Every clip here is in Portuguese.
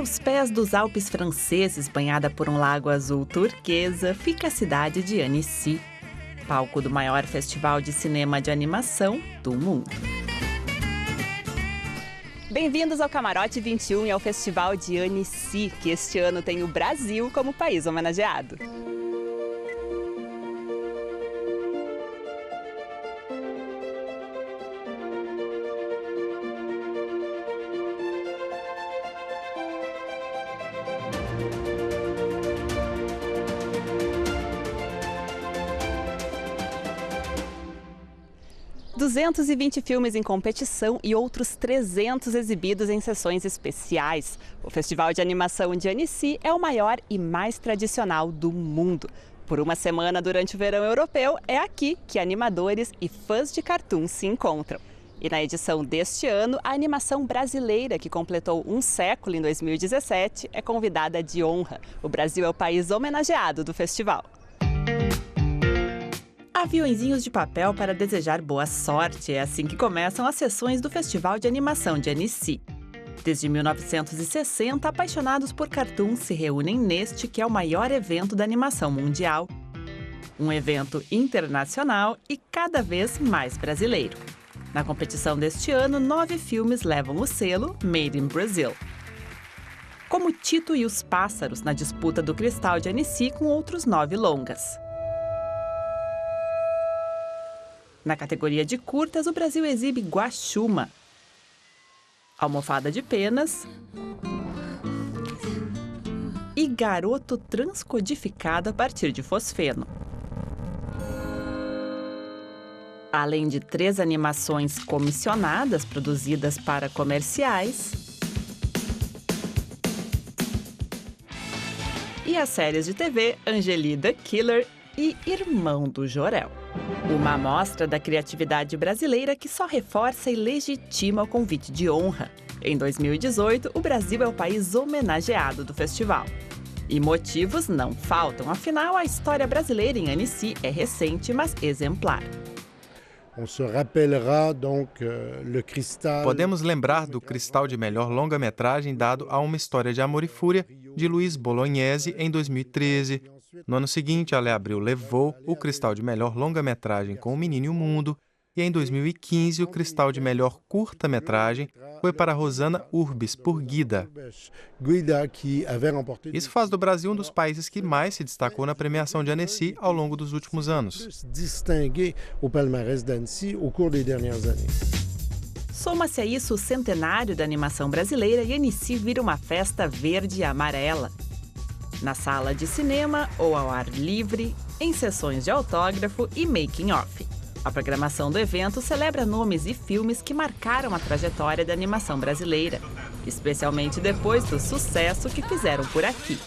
Aos pés dos Alpes franceses, banhada por um lago azul turquesa, fica a cidade de Annecy, palco do maior festival de cinema de animação do mundo. Bem-vindos ao Camarote 21 e ao Festival de Annecy, que este ano tem o Brasil como país homenageado. Há 220 filmes em competição e outros 300 exibidos em sessões especiais. O Festival de Animação de Annecy é o maior e mais tradicional do mundo. Por uma semana durante o verão europeu, é aqui que animadores e fãs de cartoon se encontram. E na edição deste ano, a animação brasileira, que completou um século em 2017, é convidada de honra. O Brasil é o país homenageado do festival. Aviõezinhos de papel para desejar boa sorte. É assim que começam as sessões do Festival de Animação de Annecy. Desde 1960, apaixonados por cartoon se reúnem neste, que é o maior evento da animação mundial. Um evento internacional e cada vez mais brasileiro. Na competição deste ano, 9 filmes levam o selo Made in Brazil. Como Tito e os Pássaros, na disputa do Cristal de Annecy com outros 9 longas. Na categoria de curtas, o Brasil exibe Guaxuma, Almofada de Penas e Garoto Transcodificado a partir de fosfeno. Além de 3 animações comissionadas produzidas para comerciais e as séries de TV Angeli the Killer e Irmão do Jorel. Uma amostra da criatividade brasileira que só reforça e legitima o convite de honra. Em 2018, o Brasil é o país homenageado do festival. E motivos não faltam, afinal, a história brasileira em Annecy é recente, mas exemplar. Podemos lembrar do Cristal de Melhor Longa-Metragem dado a Uma História de Amor e Fúria, de Luiz Bolognese, em 2013. No ano seguinte, Alé Abreu levou o Cristal de Melhor Longa-Metragem com O Menino e o Mundo, e em 2015 o Cristal de Melhor Curta-Metragem foi para Rosana Urbis, por Guida. Isso faz do Brasil um dos países que mais se destacou na premiação de Annecy ao longo dos últimos anos. Soma-se a isso o centenário da animação brasileira e Annecy vira uma festa verde e amarela. Na sala de cinema ou ao ar livre, em sessões de autógrafo e making-off. A programação do evento celebra nomes e filmes que marcaram a trajetória da animação brasileira, especialmente depois do sucesso que fizeram por aqui.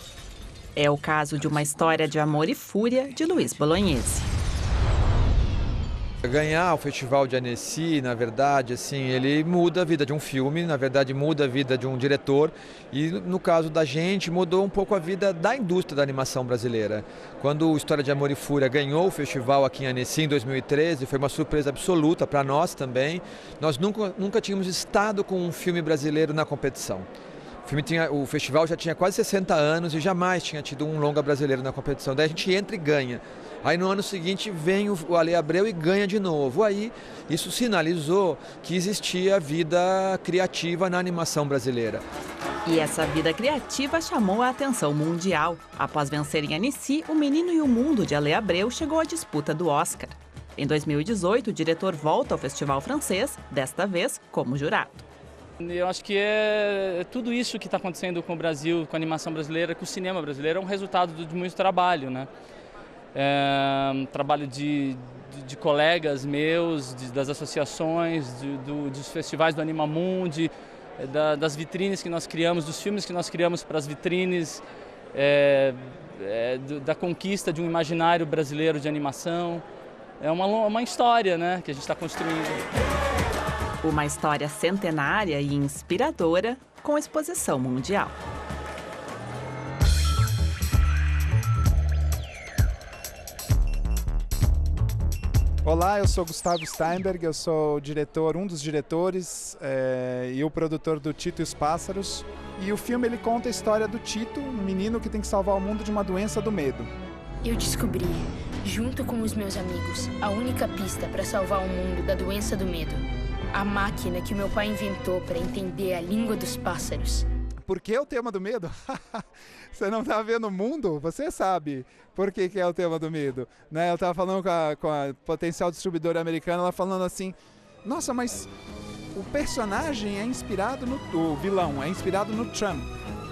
É o caso de Uma História de Amor e Fúria, de Luiz Bolognese. Ganhar o Festival de Annecy, na verdade, assim, ele muda a vida de um filme, na verdade muda a vida de um diretor e, no caso da gente, mudou um pouco a vida da indústria da animação brasileira. Quando o História de Amor e Fúria ganhou o festival aqui em Annecy em 2013, foi uma surpresa absoluta para nós também. Nós nunca tínhamos estado com um filme brasileiro na competição. O festival já tinha quase 60 anos e jamais tinha tido um longa brasileiro na competição. Daí a gente entra e ganha. Aí no ano seguinte vem o Alé Abreu e ganha de novo. Aí isso sinalizou que existia vida criativa na animação brasileira. E essa vida criativa chamou a atenção mundial. Após vencer em Annecy, O Menino e o Mundo, de Alé Abreu, chegou à disputa do Oscar. Em 2018, o diretor volta ao festival francês, desta vez como jurado. Eu acho que é tudo isso que está acontecendo com o Brasil, com a animação brasileira, com o cinema brasileiro, é um resultado de muito trabalho, né? Um trabalho de colegas meus, das associações, dos festivais do Animamundi, das vitrines que nós criamos, dos filmes que nós criamos para as vitrines, da conquista de um imaginário brasileiro de animação. É uma história, né, que a gente está construindo. Uma história centenária e inspiradora, com exposição mundial. Olá, eu sou Gustavo Steinberg, eu sou um dos diretores e o produtor do Tito e os Pássaros. E o filme ele conta a história do Tito, um menino que tem que salvar o mundo de uma doença do medo. Eu descobri, junto com os meus amigos, a única pista para salvar o mundo da doença do medo. A máquina que meu pai inventou para entender a língua dos pássaros. Por que o tema do medo? Você não está vendo o mundo? Você sabe por que é o tema do medo. Né? Eu estava falando com a potencial distribuidora americana, ela falando assim, nossa, mas o personagem é inspirado o vilão é inspirado no Trump.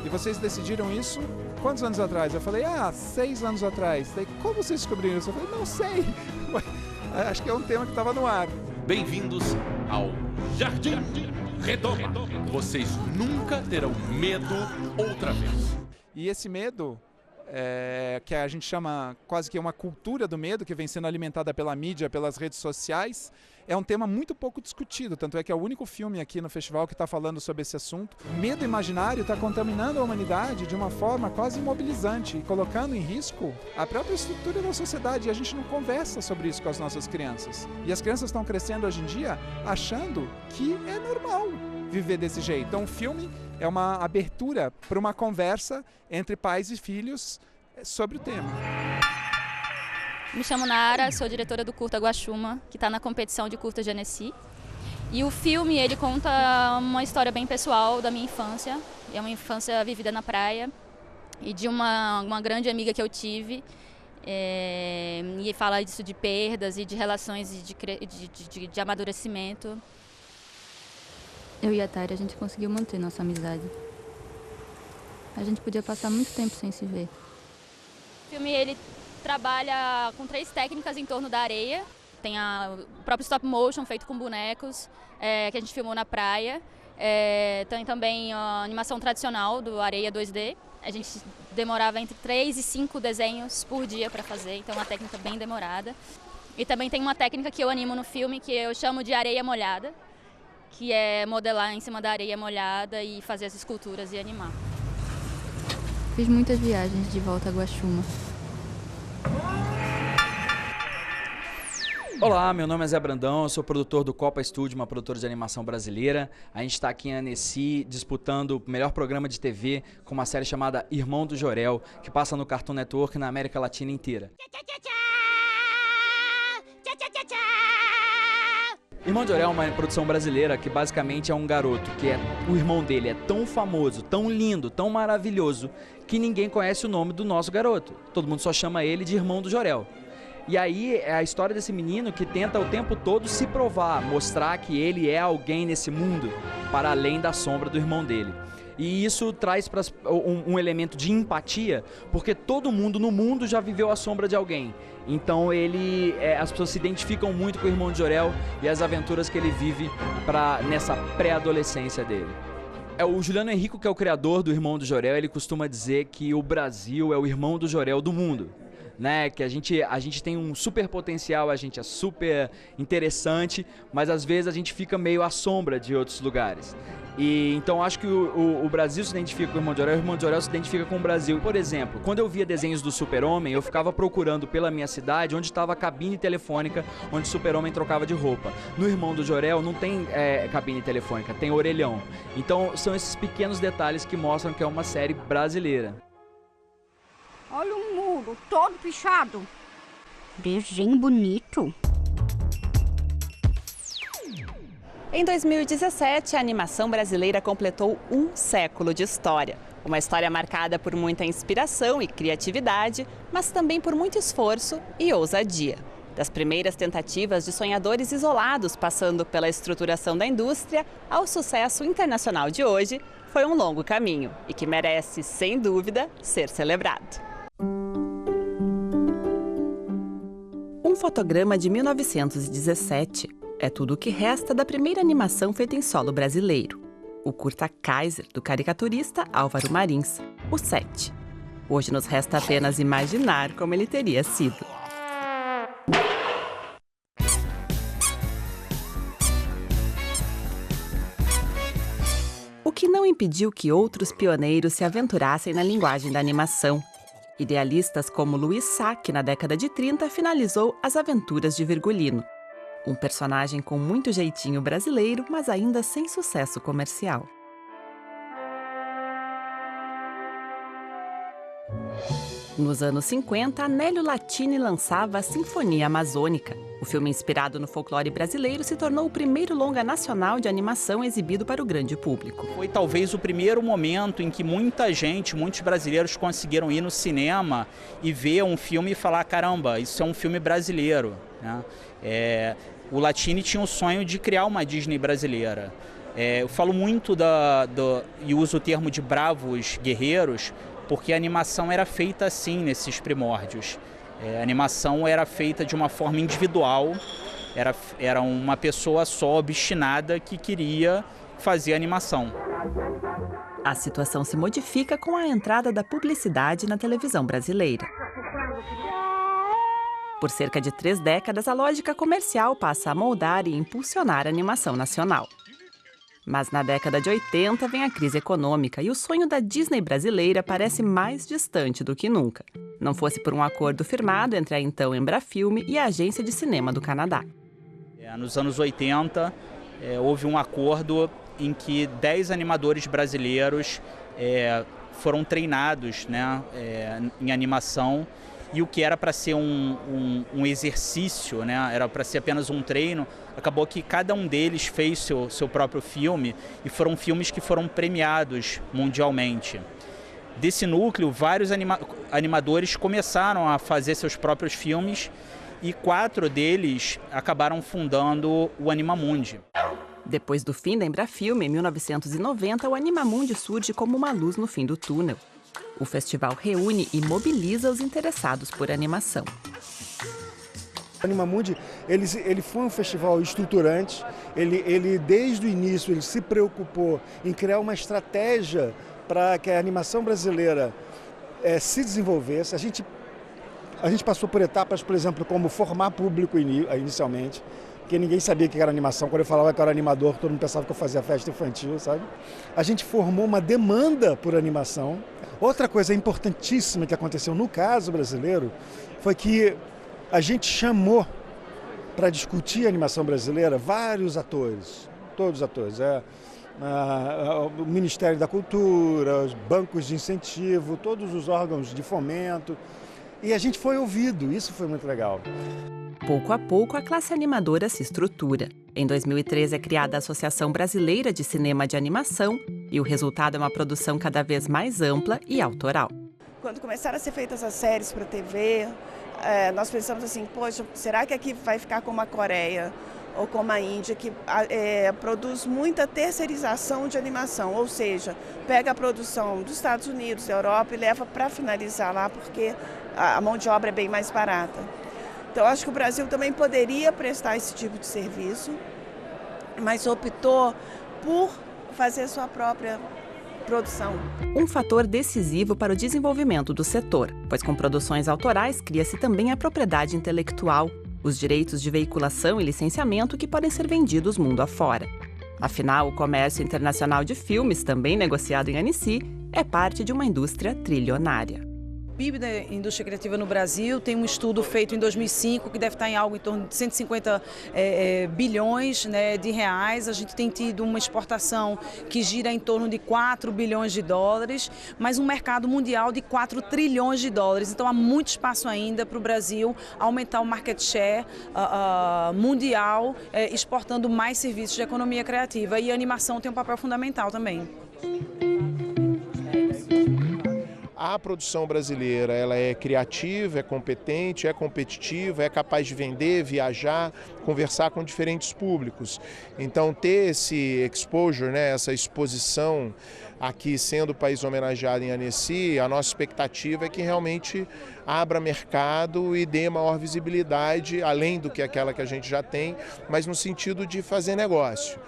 E vocês decidiram isso quantos anos atrás? Eu falei, 6 anos atrás. Falei, como vocês descobriram isso? Eu falei, não sei. Acho que é um tema que estava no ar. Bem-vindos ao Jardim Redondo. Vocês nunca terão medo outra vez. E esse medo, que a gente chama quase que uma cultura do medo, que vem sendo alimentada pela mídia, pelas redes sociais, é um tema muito pouco discutido, tanto é que é o único filme aqui no festival que está falando sobre esse assunto. O medo imaginário está contaminando a humanidade de uma forma quase imobilizante e colocando em risco a própria estrutura da sociedade. E a gente não conversa sobre isso com as nossas crianças. E as crianças estão crescendo hoje em dia achando que é normal viver desse jeito. Então o filme é uma abertura para uma conversa entre pais e filhos sobre o tema. Me chamo Nara, sou diretora do curta Guaxuma, que está na competição de curta de Annecy. E o filme, ele conta uma história bem pessoal da minha infância. É uma infância vivida na praia e de uma grande amiga que eu tive. E fala disso de perdas e de relações de amadurecimento. Eu e a Tari, a gente conseguiu manter nossa amizade. A gente podia passar muito tempo sem se ver. O filme, ele trabalha com 3 técnicas em torno da areia. Tem o próprio stop motion feito com bonecos, que a gente filmou na praia. Tem também a animação tradicional do areia 2D. A gente demorava entre 3 e 5 desenhos por dia para fazer, então é uma técnica bem demorada. E também tem uma técnica que eu animo no filme, que eu chamo de areia molhada, que é modelar em cima da areia molhada e fazer as esculturas e animar. Fiz muitas viagens de volta a Guaxuma. Olá, meu nome é Zé Brandão, eu sou produtor do Copa Studio, uma produtora de animação brasileira. A gente está aqui em Annecy disputando o melhor programa de TV com uma série chamada Irmão do Jor-El, que passa no Cartoon Network na América Latina inteira. Irmão de Jor-El é uma produção brasileira que basicamente é um garoto que o irmão dele é tão famoso, tão lindo, tão maravilhoso, que ninguém conhece o nome do nosso garoto. Todo mundo só chama ele de Irmão do Jor-El. E aí é a história desse menino que tenta o tempo todo se provar, mostrar que ele é alguém nesse mundo, para além da sombra do irmão dele. E isso traz um elemento de empatia, porque todo mundo no mundo já viveu a sombra de alguém. Então as pessoas se identificam muito com o Irmão de Jor-El e as aventuras que ele vive nessa pré-adolescência dele. O Juliano Henrico, que é o criador do Irmão do Jor-El, ele costuma dizer que o Brasil é o Irmão do Jor-El do mundo. Né, que a gente tem um super potencial, a gente é super interessante, mas às vezes a gente fica meio à sombra de outros lugares. E então acho que o Brasil se identifica com o Irmão de Jor-El, o Irmão de Jor-El se identifica com o Brasil. Por exemplo, quando eu via desenhos do Super-Homem, eu ficava procurando pela minha cidade onde estava a cabine telefônica, onde o Super-Homem trocava de roupa. No Irmão do Jor-El não tem cabine telefônica, tem orelhão. Então são esses pequenos detalhes que mostram que é uma série brasileira. Olha o muro, todo pichado. Desenho bonito. Em 2017, a animação brasileira completou um século de história. Uma história marcada por muita inspiração e criatividade, mas também por muito esforço e ousadia. Das primeiras tentativas de sonhadores isolados passando pela estruturação da indústria ao sucesso internacional de hoje, foi um longo caminho e que merece, sem dúvida, ser celebrado. Um fotograma de 1917 é tudo o que resta da primeira animação feita em solo brasileiro. O curta Kaiser, do caricaturista Álvaro Marins, o 7. Hoje nos resta apenas imaginar como ele teria sido. O que não impediu que outros pioneiros se aventurassem na linguagem da animação. Idealistas como Luiz Sá, que na década de 30 finalizou As Aventuras de Virgulino. Um personagem com muito jeitinho brasileiro, mas ainda sem sucesso comercial. Nos anos 50, Nélio Latini lançava a Sinfonia Amazônica. O filme, inspirado no folclore brasileiro, se tornou o primeiro longa nacional de animação exibido para o grande público. Foi talvez o primeiro momento em que muita gente, muitos brasileiros conseguiram ir no cinema e ver um filme e falar, caramba, isso é um filme brasileiro, né? O Latini tinha o sonho de criar uma Disney brasileira. Eu falo muito e uso o termo de bravos guerreiros, porque a animação era feita assim nesses primórdios. A animação era feita de uma forma individual, era uma pessoa só obstinada que queria fazer animação. A situação se modifica com a entrada da publicidade na televisão brasileira. Por cerca de 3 décadas, a lógica comercial passa a moldar e impulsionar a animação nacional. Mas na década de 80 vem a crise econômica e o sonho da Disney brasileira parece mais distante do que nunca. Não fosse por um acordo firmado entre a então Embrafilme e a Agência de Cinema do Canadá. Nos anos 80, houve um acordo em que 10 animadores brasileiros foram treinados, né, em animação. E o que era para ser um exercício, né, era para ser apenas um treino, acabou que cada um deles fez seu próprio filme e foram filmes que foram premiados mundialmente. Desse núcleo, vários animadores começaram a fazer seus próprios filmes e 4 deles acabaram fundando o Animamundi. Depois do fim da Embrafilme, em 1990, o Animamundi surge como uma luz no fim do túnel. O festival reúne e mobiliza os interessados por animação. O Animamundi, ele foi um festival estruturante, ele desde o início ele se preocupou em criar uma estratégia para que a animação brasileira se desenvolvesse. A gente passou por etapas, por exemplo, como formar público inicialmente, porque ninguém sabia o que era animação. Quando eu falava que eu era animador, todo mundo pensava que eu fazia festa infantil, sabe? A gente formou uma demanda por animação. Outra coisa importantíssima que aconteceu no caso brasileiro foi que a gente chamou para discutir a animação brasileira vários atores, todos os atores. O Ministério da Cultura, os bancos de incentivo, todos os órgãos de fomento. E a gente foi ouvido, isso foi muito legal. Pouco a pouco, a classe animadora se estrutura. Em 2013 é criada a Associação Brasileira de Cinema de Animação e o resultado é uma produção cada vez mais ampla e autoral. Quando começaram a ser feitas as séries para a TV, nós pensamos assim, poxa, será que aqui vai ficar como a Coreia ou como a Índia, que produz muita terceirização de animação, ou seja, pega a produção dos Estados Unidos, da Europa e leva para finalizar lá, porque a mão de obra é bem mais barata. Então, acho que o Brasil também poderia prestar esse tipo de serviço, mas optou por fazer sua própria produção. Um fator decisivo para o desenvolvimento do setor, pois com produções autorais cria-se também a propriedade intelectual, os direitos de veiculação e licenciamento que podem ser vendidos mundo afora. Afinal, o comércio internacional de filmes, também negociado em Annecy, é parte de uma indústria trilionária. O PIB da indústria criativa no Brasil tem um estudo feito em 2005 que deve estar em algo em torno de 150 bilhões, né, de reais. A gente tem tido uma exportação que gira em torno de 4 bilhões de dólares, mas um mercado mundial de 4 trilhões de dólares. Então há muito espaço ainda para o Brasil aumentar o market share mundial, exportando mais serviços de economia criativa. E a animação tem um papel fundamental também. A produção brasileira, ela é criativa, é competente, é competitiva, é capaz de vender, viajar, conversar com diferentes públicos. Então ter esse exposure, né, essa exposição aqui sendo o país homenageado em Annecy, a nossa expectativa é que realmente abra mercado e dê maior visibilidade, além do que aquela que a gente já tem, mas no sentido de fazer negócio,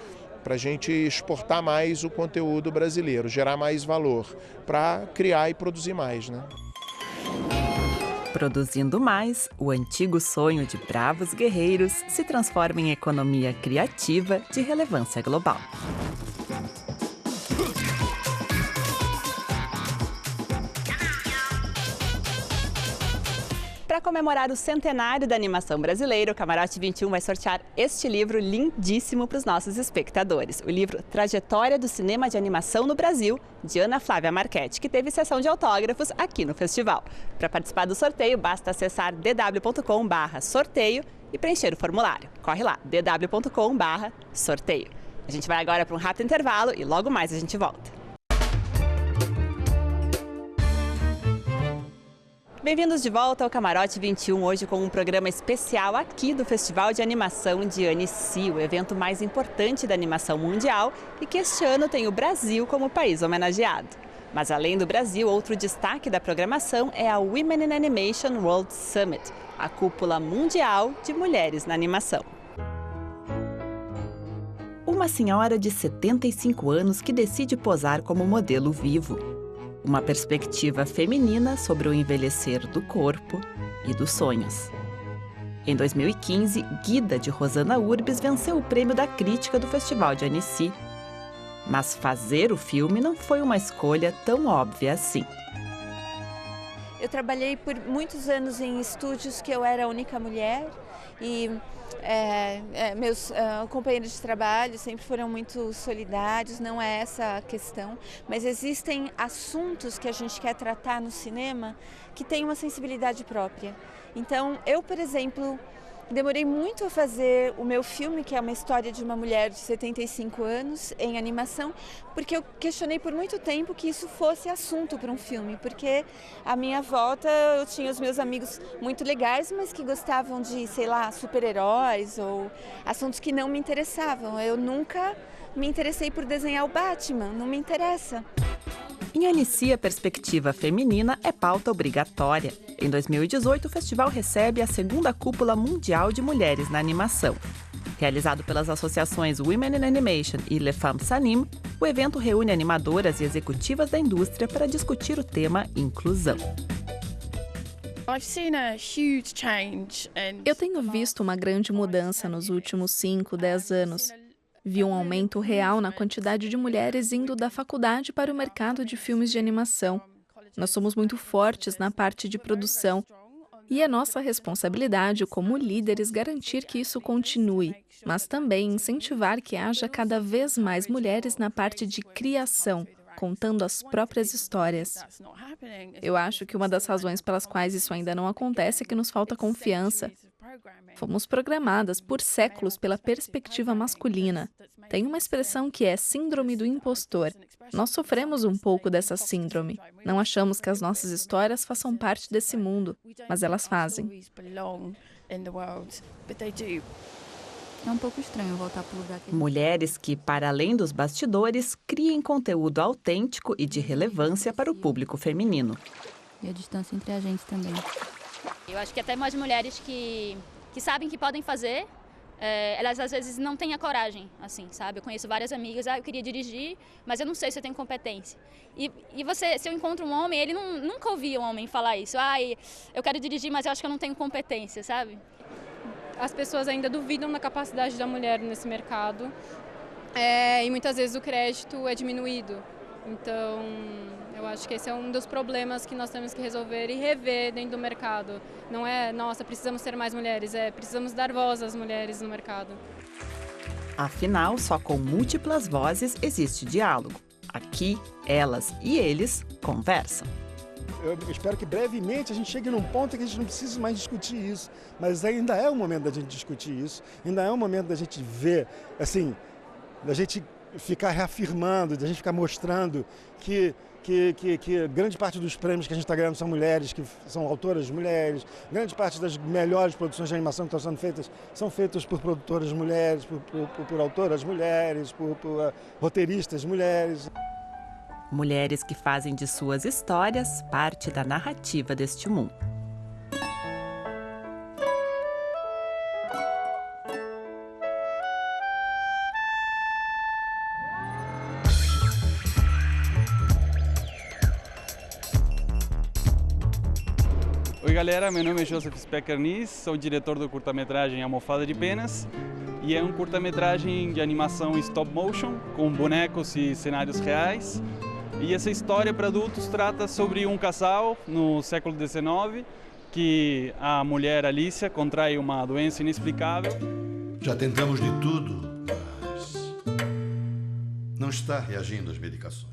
para a gente exportar mais o conteúdo brasileiro, gerar mais valor, para criar e produzir mais, né? Produzindo mais, o antigo sonho de bravos guerreiros se transforma em economia criativa de relevância global. Para comemorar o centenário da animação brasileira, o Camarote 21 vai sortear este livro lindíssimo para os nossos espectadores. O livro Trajetória do Cinema de Animação no Brasil, de Ana Flávia Marchetti, que teve sessão de autógrafos aqui no festival. Para participar do sorteio, basta acessar dw.com/sorteio e preencher o formulário. Corre lá, dw.com/sorteio. A gente vai agora para um rápido intervalo e logo mais a gente volta. Bem-vindos de volta ao Camarote 21, hoje com um programa especial aqui do Festival de Animação de Annecy, o evento mais importante da animação mundial e que este ano tem o Brasil como país homenageado. Mas além do Brasil, outro destaque da programação é a Women in Animation World Summit, a cúpula mundial de mulheres na animação. Uma senhora de 75 anos que decide posar como modelo vivo. Uma perspectiva feminina sobre o envelhecer do corpo e dos sonhos. Em 2015, Guida, de Rosana Urbis, venceu o prêmio da crítica do Festival de Annecy. Mas fazer o filme não foi uma escolha tão óbvia assim. Eu trabalhei por muitos anos em estúdios que eu era a única mulher e meus companheiros de trabalho sempre foram muito solidários, não é essa a questão, mas existem assuntos que a gente quer tratar no cinema que têm uma sensibilidade própria. Então, eu, por exemplo, demorei muito a fazer o meu filme, que é uma história de uma mulher de 75 anos em animação, porque eu questionei por muito tempo que isso fosse assunto para um filme, porque à minha volta eu tinha os meus amigos muito legais, mas que gostavam de, sei lá, super-heróis ou assuntos que não me interessavam. Eu nunca me interessei por desenhar o Batman, não me interessa. Em Annecy, a perspectiva feminina é pauta obrigatória. Em 2018, o festival recebe a segunda cúpula mundial de mulheres na animação. Realizado pelas associações Women in Animation e Les Femmes s'Animent, o evento reúne animadoras e executivas da indústria para discutir o tema inclusão. Eu tenho visto uma grande mudança nos últimos 5, 10 anos. Vi um aumento real na quantidade de mulheres indo da faculdade para o mercado de filmes de animação. Nós somos muito fortes na parte de produção e é nossa responsabilidade como líderes garantir que isso continue, mas também incentivar que haja cada vez mais mulheres na parte de criação, contando as próprias histórias. Eu acho que uma das razões pelas quais isso ainda não acontece é que nos falta confiança. Fomos programadas por séculos pela perspectiva masculina. Tem uma expressão que é síndrome do impostor. Nós sofremos um pouco dessa síndrome. Não achamos que as nossas histórias façam parte desse mundo, mas elas fazem. É um pouco estranho voltar para o lugar que... Mulheres que, para além dos bastidores, criem conteúdo autêntico e de relevância para o público feminino. E a distância entre a gente também. Eu acho que até mais mulheres que sabem que podem fazer, elas às vezes não têm a coragem, assim, sabe? Eu conheço várias amigas, eu queria dirigir, mas eu não sei se eu tenho competência. E você, se eu encontro um homem, ele nunca ouvia um homem falar isso. Eu quero dirigir, mas eu acho que eu não tenho competência, sabe? As pessoas ainda duvidam da capacidade da mulher nesse mercado e muitas vezes o crédito é diminuído. Então, eu acho que esse é um dos problemas que nós temos que resolver e rever dentro do mercado. Não é, nossa, precisamos ter mais mulheres, precisamos dar voz às mulheres no mercado. Afinal, só com múltiplas vozes existe diálogo. Aqui, elas e eles conversam. Eu espero que brevemente a gente chegue num ponto em que a gente não precise mais discutir isso, mas ainda é o momento da gente discutir isso, ainda é o momento da gente ver, assim, da gente ficar reafirmando, da gente ficar mostrando que grande parte dos prêmios que a gente está ganhando são mulheres, que são autoras mulheres, grande parte das melhores produções de animação que estão sendo feitas são feitas por produtoras mulheres, por autoras mulheres, por roteiristas mulheres. Mulheres que fazem de suas histórias parte da narrativa deste mundo. Oi galera, meu nome é Joseph Specker-Nis, sou diretor do curta-metragem Almofada de Penas e é um curta-metragem de animação stop motion com bonecos e cenários reais. E essa história para adultos trata sobre um casal no século XIX que a mulher Alicia contrai uma doença inexplicável. Já tentamos de tudo, mas não está reagindo às medicações.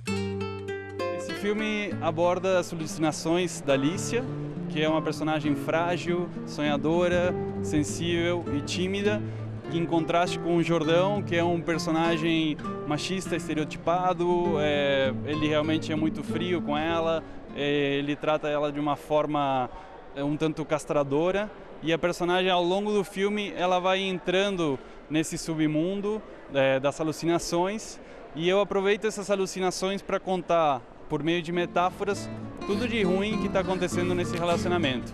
Esse filme aborda as alucinações da Alicia, que é uma personagem frágil, sonhadora, sensível e tímida, em contraste com o Jordão, que é um personagem machista, estereotipado. Ele realmente é muito frio com ela, ele trata ela de uma forma um tanto castradora, e a personagem, ao longo do filme, ela vai entrando nesse submundo das alucinações, e eu aproveito essas alucinações para contar, por meio de metáforas, tudo de ruim que está acontecendo nesse relacionamento.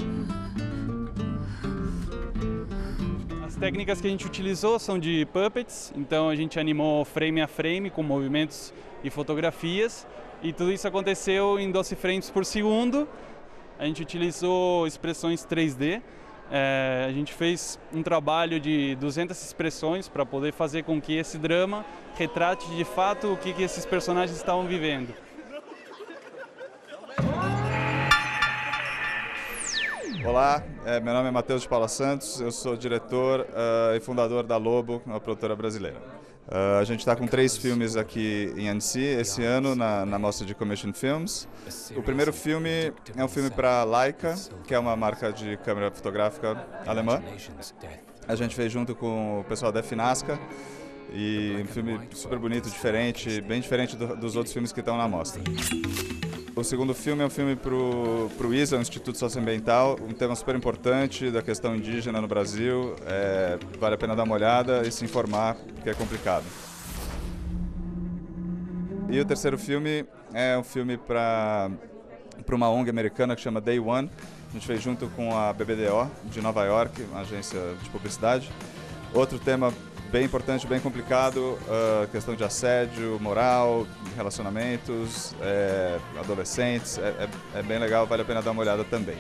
As técnicas que a gente utilizou são de puppets, então a gente animou frame a frame com movimentos e fotografias, e tudo isso aconteceu em 12 frames por segundo. A gente utilizou expressões 3D, a gente fez um trabalho de 200 expressões para poder fazer com que esse drama retrate de fato o que esses personagens estavam vivendo. Olá, meu nome é Matheus de Paula Santos, eu sou diretor e fundador da Lobo, uma produtora brasileira. A gente está com 3 filmes aqui em Annecy esse ano na mostra de Commission Films. O primeiro filme é um filme para Leica, que é uma marca de câmera fotográfica alemã. A gente fez junto com o pessoal da Finasca, e um filme super bonito, diferente, bem diferente dos outros filmes que estão na mostra. O segundo filme é um filme para o ISA, o Instituto Socioambiental, um tema super importante da questão indígena no Brasil. Vale a pena dar uma olhada e se informar, porque é complicado. E o terceiro filme é um filme para uma ONG americana que chama Day One. A gente fez junto com a BBDO de Nova York, uma agência de publicidade. Outro tema bem importante, bem complicado, questão de assédio moral, relacionamentos, adolescentes, é bem legal, vale a pena dar uma olhada também.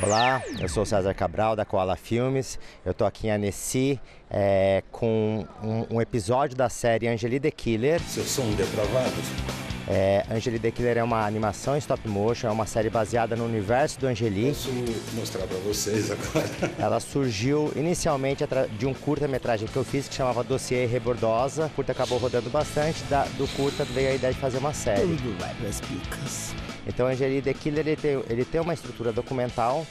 Olá, eu sou o César Cabral, da Koala Filmes. Eu estou aqui em Annecy com um episódio da série Angélie the Killer. Vocês são depravados? Angélie the Killer é uma animação em stop motion, é uma série baseada no universo do Angélie. Posso mostrar para vocês agora? Ela surgiu inicialmente de um curta-metragem que eu fiz que chamava Dossiê Rebordosa. O curta acabou rodando bastante, do curta veio a ideia de fazer uma série. Tudo vai para as picas. Então, Angélie the Killer ele tem uma estrutura documental,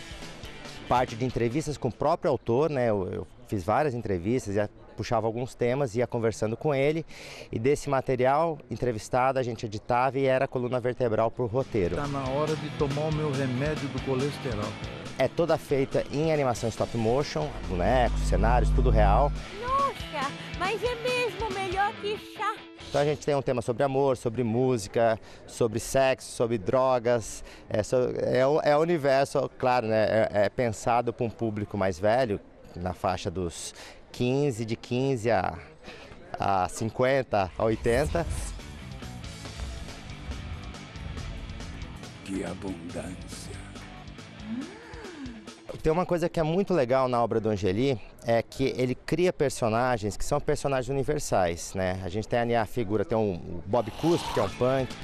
parte de entrevistas com o próprio autor, né? Eu fiz várias entrevistas, puxava alguns temas, ia conversando com ele, e desse material entrevistado a gente editava e era a coluna vertebral para o roteiro. Está na hora de tomar o meu remédio do colesterol. É toda feita em animação stop motion, bonecos, cenários, tudo real. Nossa, mas é mesmo melhor que chá. Então a gente tem um tema sobre amor, sobre música, sobre sexo, sobre drogas. É o universo, claro, né? É pensado para um público mais velho, na faixa dos 15, de 15 a 50, a 80. Que abundância. Tem uma coisa que é muito legal na obra do Angélie, é que ele cria personagens que são personagens universais, né? A gente tem a figura, tem o Bob Cuspe, que é um punk,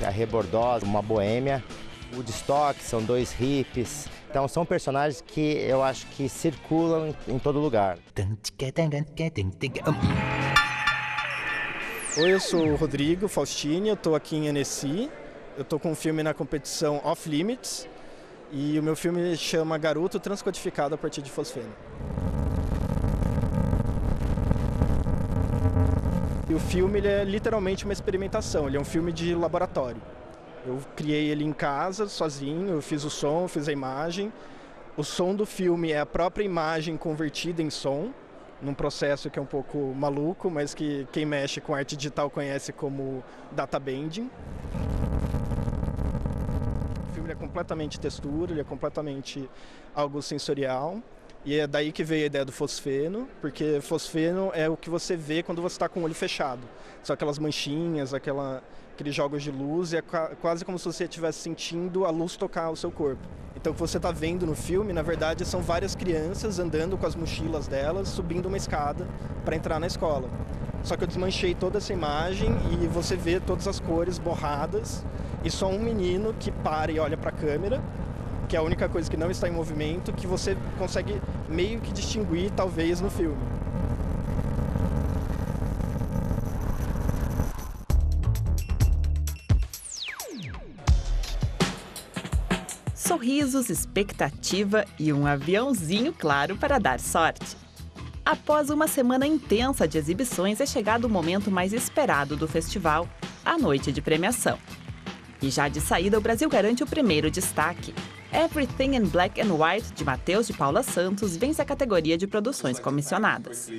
a Rebordosa, uma boêmia, o Woodstock, são 2 hippies. Então são personagens que eu acho que circulam em todo lugar. Oi, eu sou o Rodrigo Faustini, eu estou aqui em Annecy. Eu estou com um filme na competição Off Limits. E o meu filme chama Garoto Transcodificado a partir de fosfeno. E o filme ele é literalmente uma experimentação, ele é um filme de laboratório. Eu criei ele em casa, sozinho, eu fiz o som, eu fiz a imagem. O som do filme é a própria imagem convertida em som, num processo que é um pouco maluco, mas que quem mexe com arte digital conhece como data bending. ele é completamente textura, ele é completamente algo sensorial. E é daí que veio a ideia do fosfeno, porque fosfeno é o que você vê quando você está com o olho fechado. São aquelas manchinhas, aqueles jogos de luz, e é quase como se você estivesse sentindo a luz tocar o seu corpo. Então o que você está vendo no filme, na verdade, são várias crianças andando com as mochilas delas, subindo uma escada para entrar na escola. Só que eu desmanchei toda essa imagem e você vê todas as cores borradas e só um menino que para e olha para a câmera, que é a única coisa que não está em movimento, que você consegue meio que distinguir, talvez, no filme. Sorrisos, expectativa e um aviãozinho, claro, para dar sorte. Após uma semana intensa de exibições, é chegado o momento mais esperado do festival, a noite de premiação. E já de saída, o Brasil garante o primeiro destaque. Everything in Black and White, de Matheus de Paula Santos, vence a categoria de produções comissionadas.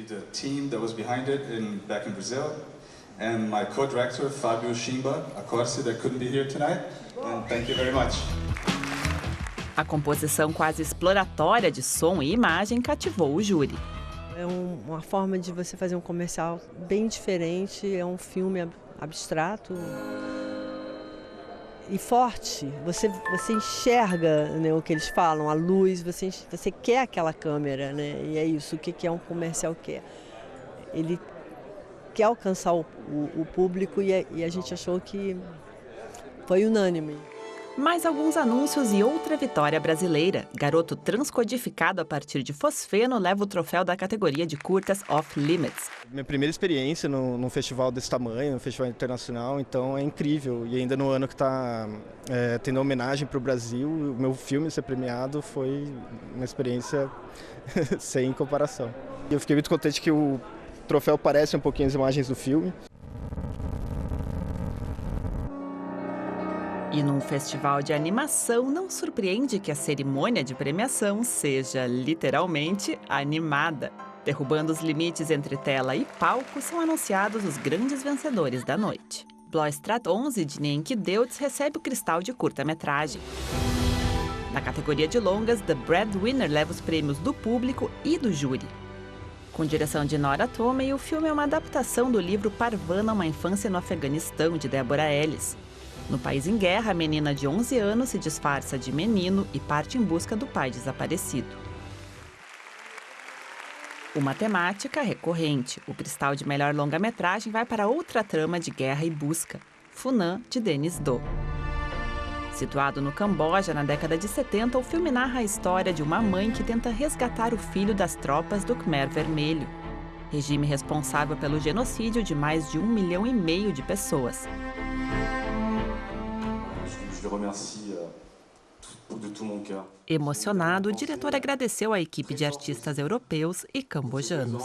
A composição quase exploratória de som e imagem cativou o júri. É uma forma de você fazer um comercial bem diferente, é um filme abstrato e forte. Você enxerga, né, o que eles falam, a luz, você quer aquela câmera, né? E é isso, o que é um comercial quer. Ele quer alcançar o público e a gente achou que foi unânime. Mais alguns anúncios e outra vitória brasileira. Garoto transcodificado a partir de fosfeno leva o troféu da categoria de curtas Off Limits. Minha primeira experiência num festival desse tamanho, num festival internacional, então é incrível. E ainda no ano que está tendo homenagem para o Brasil, o meu filme ser premiado foi uma experiência sem comparação. Eu fiquei muito contente que o troféu parece um pouquinho as imagens do filme. E num festival de animação, não surpreende que a cerimônia de premiação seja, literalmente, animada. Derrubando os limites entre tela e palco, são anunciados os grandes vencedores da noite. Bloestrat 11, de Nienke Deutz, recebe o cristal de curta-metragem. Na categoria de longas, The Breadwinner leva os prêmios do público e do júri. Com direção de Nora Tomei, o filme é uma adaptação do livro Parvana, uma infância no Afeganistão, de Deborah Ellis. No país em guerra, a menina de 11 anos se disfarça de menino e parte em busca do pai desaparecido. Uma temática recorrente. O cristal de melhor longa-metragem vai para outra trama de guerra e busca, Funan, de Denis Do. Situado no Camboja, na década de 70, o filme narra a história de uma mãe que tenta resgatar o filho das tropas do Khmer Vermelho, regime responsável pelo genocídio de mais de 1,5 milhão de pessoas. Emocionado, o diretor agradeceu à equipe de artistas europeus e cambojanos.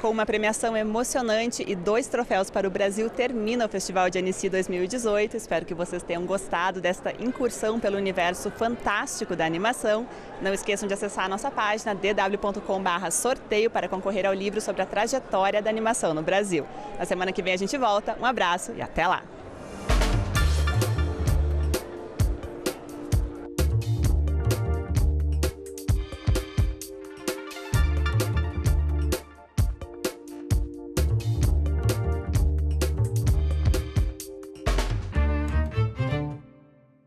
Com uma premiação emocionante e 2 troféus para o Brasil, termina o Festival de Annecy 2018. Espero que vocês tenham gostado desta incursão pelo universo fantástico da animação. Não esqueçam de acessar a nossa página dw.com/sorteio para concorrer ao livro sobre a trajetória da animação no Brasil. Na semana que vem a gente volta. Um abraço e até lá!